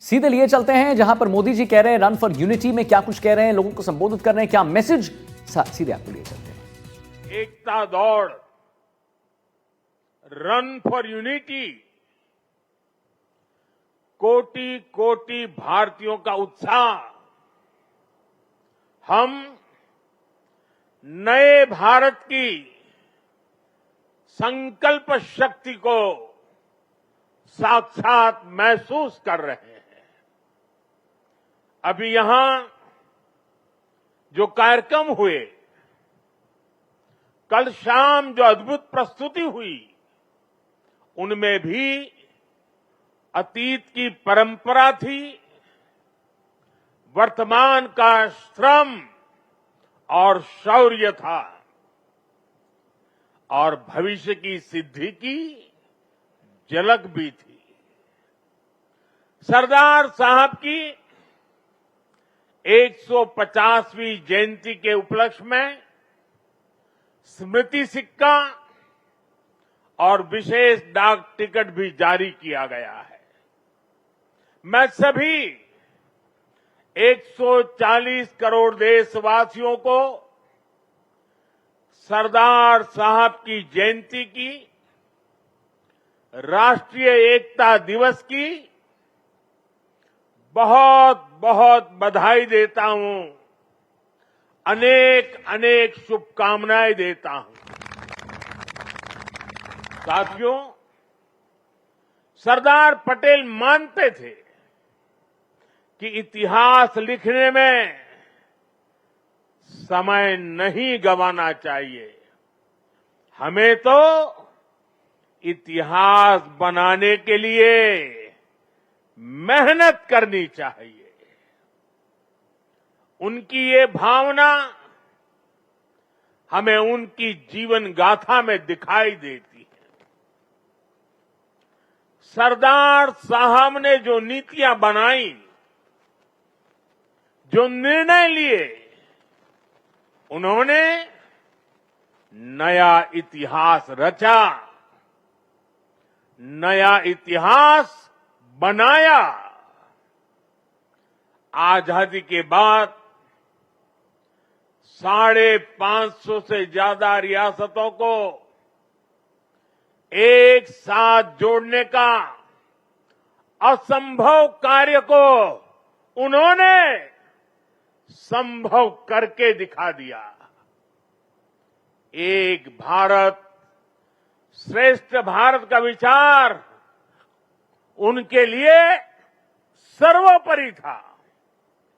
सीधे लिए चलते हैं जहां पर मोदी जी कह रहे हैं रन फॉर यूनिटी में क्या कुछ कह रहे हैं, लोगों को संबोधित कर रहे हैं, क्या मैसेज, सीधे आपको लिए चलते हैं। एकता दौड़, रन फॉर यूनिटी, कोटि कोटि भारतीयों का उत्साह। हम नए भारत की संकल्प शक्ति को साक्षात महसूस कर रहे हैं। अभी यहां जो कार्यक्रम हुए, कल शाम जो अद्भुत प्रस्तुति हुई, उनमें भी अतीत की परंपरा थी, वर्तमान का श्रम और शौर्य था और भविष्य की सिद्धि की झलक भी थी। सरदार साहब की 150वीं जयंती के उपलक्ष्य में स्मृति सिक्का और विशेष डाक टिकट भी जारी किया गया है। मैं सभी 140 करोड़ देशवासियों को सरदार साहब की जयंती की, राष्ट्रीय एकता दिवस की बहुत बहुत बधाई देता हूं, अनेक अनेक शुभकामनाएं देता हूं। साथियों, सरदार पटेल मानते थे कि इतिहास लिखने में समय नहीं गंवाना चाहिए, हमें तो इतिहास बनाने के लिए मेहनत करनी चाहिए। उनकी ये भावना हमें उनकी जीवन गाथा में दिखाई देती है। सरदार साहब ने जो नीतियां बनाई, जो निर्णय लिए, उन्होंने नया इतिहास रचा, नया इतिहास बनाया। आजादी के बाद 550 से ज्यादा रियासतों को एक साथ जोड़ने का असंभव कार्य को उन्होंने संभव करके दिखा दिया। एक भारत श्रेष्ठ भारत का विचार उनके लिए सर्वोपरि था।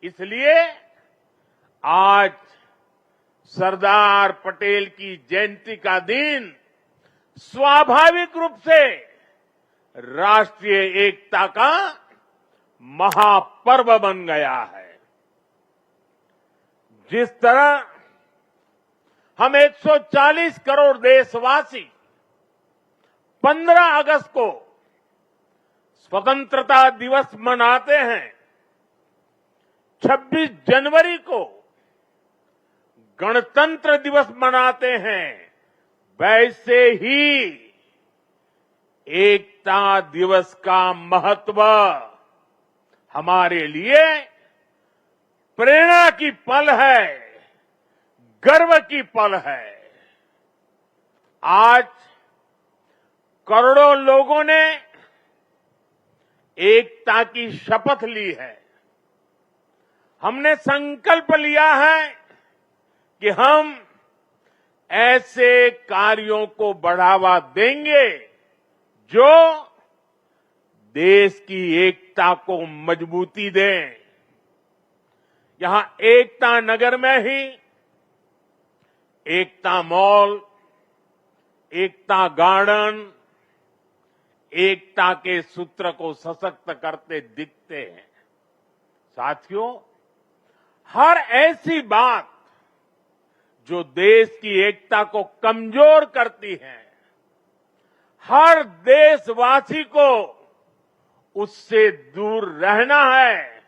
इसलिए आज सरदार पटेल की जयंती का दिन स्वाभाविक रूप से राष्ट्रीय एकता का महापर्व बन गया है। जिस तरह हम 140 करोड़ देशवासी 15 अगस्त को स्वतंत्रता दिवस मनाते हैं, 26 जनवरी को गणतंत्र दिवस मनाते हैं, वैसे ही एकता दिवस का महत्व हमारे लिए प्रेरणा की पल है, गर्व की पल है। आज करोड़ों लोगों ने एकता की शपथ ली है। हमने संकल्प लिया है कि हम ऐसे कार्यों को बढ़ावा देंगे जो देश की एकता को मजबूती दें। यहां एकता नगर में ही एकता मॉल, एकता गार्डन, एकता के सूत्र को सशक्त करते दिखते हैं। साथियों, हर ऐसी बात जो देश की एकता को कमजोर करती है, हर देशवासी को उससे दूर रहना है।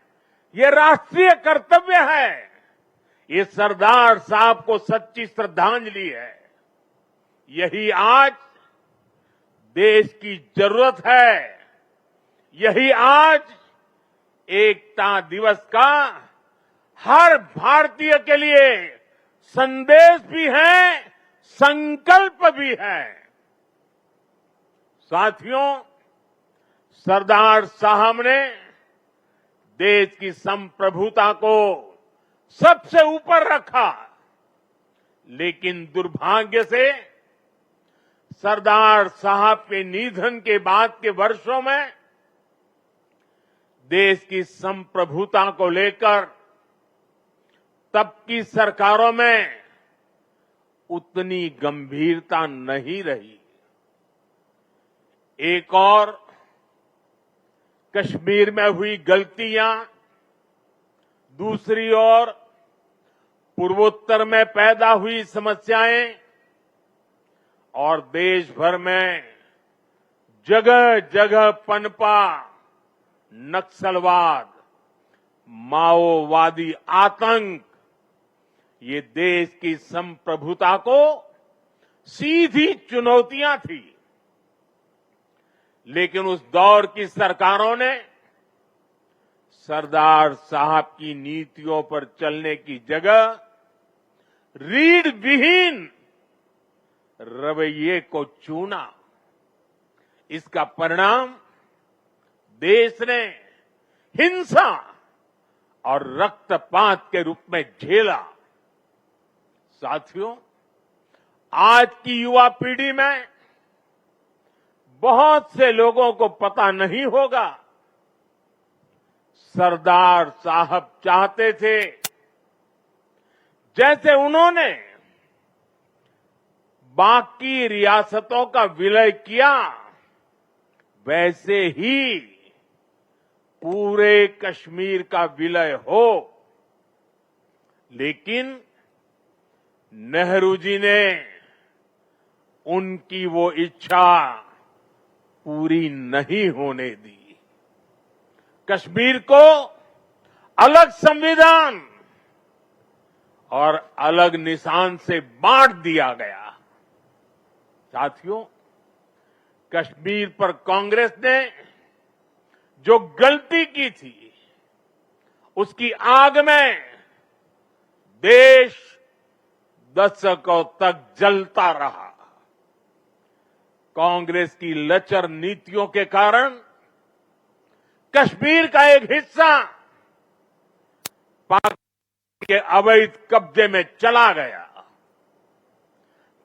ये राष्ट्रीय कर्तव्य है। ये सरदार साहब को सच्ची श्रद्धांजलि है। यही आज देश की जरूरत है। यही आज एकता दिवस का हर भारतीय के लिए संदेश भी है, संकल्प भी है। साथियों, सरदार साहब ने देश की संप्रभुता को सबसे ऊपर रखा, लेकिन दुर्भाग्य से सरदार साहब के निधन के बाद के वर्षों में देश की संप्रभुता को लेकर तब की सरकारों में उतनी गंभीरता नहीं रही। एक और कश्मीर में हुई गलतियां, दूसरी ओर पूर्वोत्तर में पैदा हुई समस्याएं और देश भर में जगह जगह पनपा नक्सलवाद, माओवादी आतंक, ये देश की संप्रभुता को सीधी चुनौतियां थी। लेकिन उस दौर की सरकारों ने सरदार साहब की नीतियों पर चलने की जगह रीढ़ विहीन रवैये को चुना। इसका परिणाम देश ने हिंसा और रक्तपात के रूप में झेला। साथियों, आज की युवा पीढ़ी में बहुत से लोगों को पता नहीं होगा, सरदार साहब चाहते थे जैसे उन्होंने बाकी रियासतों का विलय किया, वैसे ही पूरे कश्मीर का विलय हो। लेकिन नेहरू जी ने उनकी वो इच्छा पूरी नहीं होने दी। कश्मीर को अलग संविधान और अलग निशान से बांट दिया गया। साथियों, कश्मीर पर कांग्रेस ने जो गलती की थी, उसकी आग में देश दशकों तक जलता रहा। कांग्रेस की लचर नीतियों के कारण कश्मीर का एक हिस्सा पाकिस्तान के अवैध कब्जे में चला गया।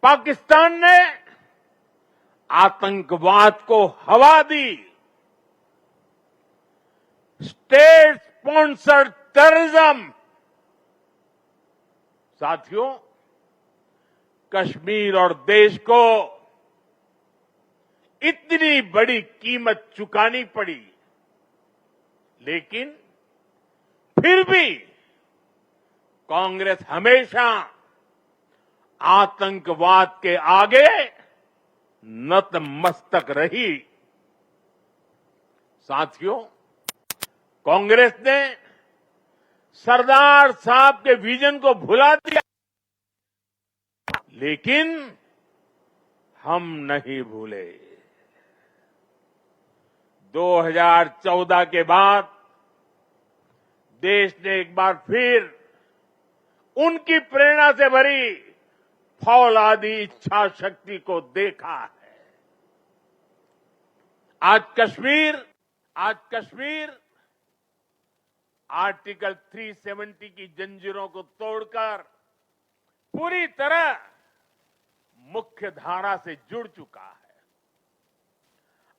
पाकिस्तान ने आतंकवाद को हवा दी। State sponsored terrorism. साथियों, कश्मीर और देश को इतनी बड़ी कीमत चुकानी पड़ी, लेकिन फिर भी कांग्रेस हमेशा आतंकवाद के आगे नतमस्तक रही। साथियों, कांग्रेस ने सरदार साहब के विजन को भुला दिया, लेकिन हम नहीं भूले। 2014 के बाद देश ने एक बार फिर उनकी प्रेरणा से भरी फौलादी इच्छा शक्ति को देखा है। आज कश्मीर आर्टिकल 370 की जंजीरों को तोड़कर पूरी तरह मुख्य धारा से जुड़ चुका है।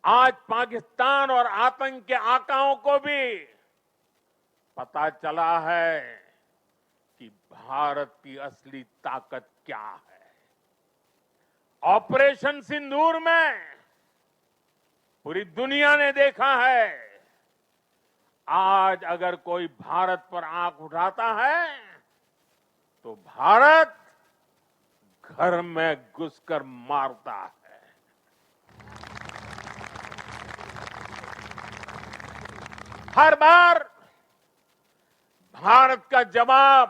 आज पाकिस्तान और आतंक के आकाओं को भी पता चला है कि भारत की असली ताकत क्या है। ऑपरेशन सिंदूर में पूरी दुनिया ने देखा है, आज अगर कोई भारत पर आंख उठाता है तो भारत घर में घुसकर मारता है। हर बार भारत का जवाब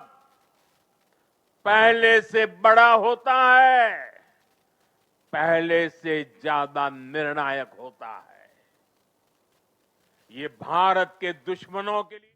पहले से बड़ा होता है, पहले से ज्यादा निर्णायक होता है। ये भारत के दुश्मनों के लिए